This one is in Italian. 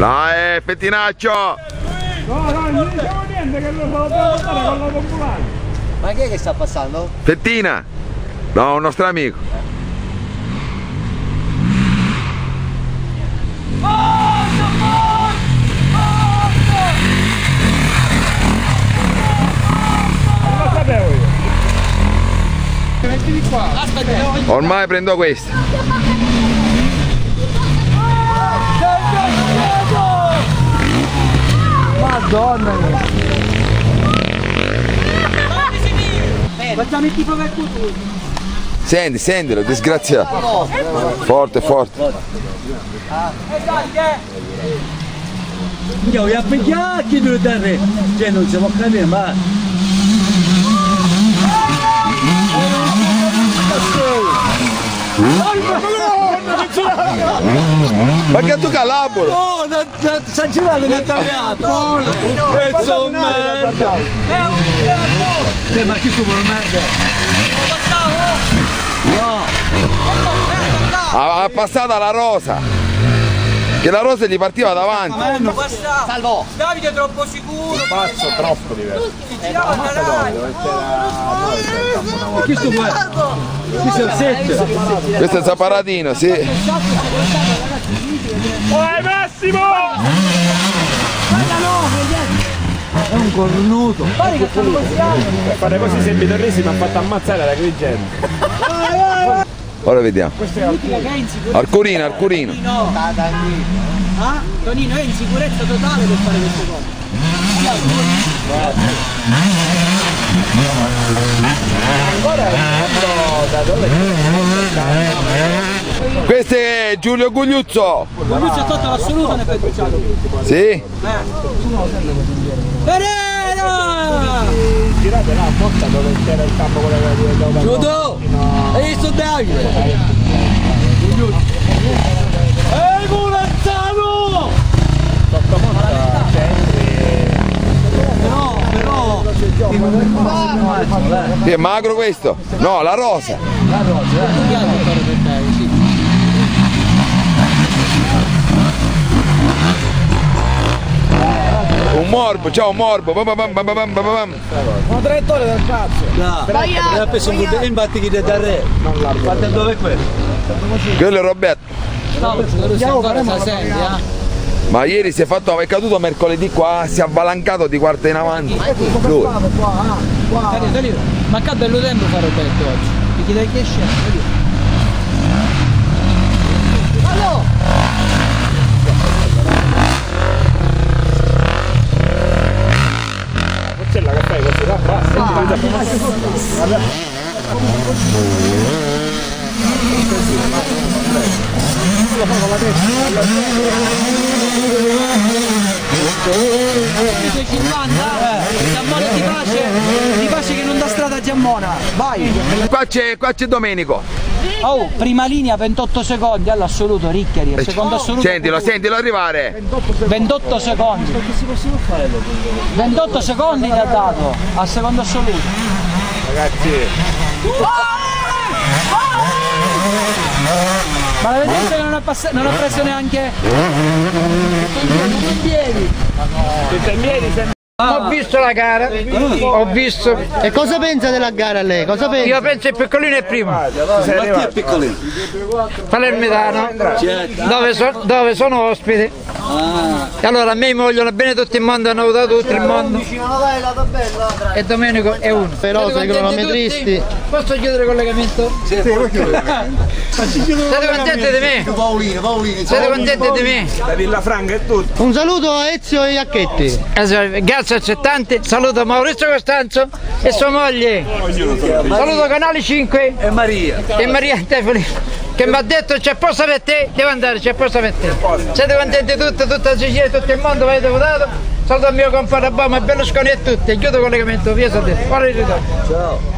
Dai, pettinaccio! No, non diciamo niente che lo so portare con la popolare. Ma chi è che sta passando? Fettina! No, un nostro amico. Lo sapevo io. Mettili qua. Aspetta. Ormai prendo questi. Madonna mia. Facciamo il tipo per tutto. Sentilo, disgraziato. Forte, forte. Io a pigliare chi deve dare. Cioè non si può capire ma. Ma che tu calabolo? No, non si è girato nel tagliato. Pezzo di merda. Ma chi tu vuoi merda? No. Ha passata la rosa. Che la rosa gli partiva davanti. Salvo. Davide è troppo sicuro. Pazzo, troppo diverso. Chi sto vuoi? Questo è il 7. Questo è il Zaparadino, sì. Vai Massimo! È un cornuto. Pare che sono così alti. Fare così se Bitorrisi mi ha fatto ammazzare da Agrigento. Ora vediamo. Arcurino. Ah? Tonino è in sicurezza totale per fare queste cose. Questo è Giulio Gugliuzzo. Gugliuzzo è tolto l'assoluto ne fai cruciato. Sì? Pereira! Girate là apposta dove c'era il campo con la Giudo! Hai visto Davide? Ehi Murazzano! Però Che è magro questo? No, la rosa. Un morbo, ciao un morbo. Una traiettoria del cazzo! no, ha preso un po' infatti chi da re. Guarda dove è quello? Quello è Roberto. No, ancora se senti, Ma ieri è caduto mercoledì qua, si è avvalancato di quarta in avanti. Lui. Ma che bello tempo fa Roberto oggi. Mi chiede chi esce? C'è la caffè così da Giammona ti pace che non dà strada a Giammona, vai! Qua c'è Domenico. Oh, prima linea 28 secondi all'assoluto, Ricchiari, il secondo assoluto. Sentilo arrivare. 28 secondi. 28 secondi gli ha dato al secondo assoluto. Ragazzi. Ma la vedete che non ha preso neanche. Ho visto la gara, ho visto. E cosa pensa della gara lei? Cosa pensa? Io penso il piccolino è primo. Ma chi è piccolino? Palermitano, dove sono ospite. E allora a me mi vogliono bene tutto il mondo, hanno votato tutto il mondo. E Domenico è uno. Però sei cronometristi. Posso chiudere il collegamento? Siete contenti di me? Siete contenti di me? Da Villafranca è tutto. Un saluto a Ezio e Iacchetti. Grazie accettante, saluto Maurizio Costanzo e sua moglie. Saluto Canale 5 E Maria. e Maria Stefani che mi ha detto c'è posto per te, devo andare, c'è posto per te. Siete contenti tutti, tutta la Sicilia, tutto il mondo, avete votato? Saluto il mio compagno Obama, Berlusconi e tutti, chiudo il collegamento, via Sardegna, ora ritorno. Ciao.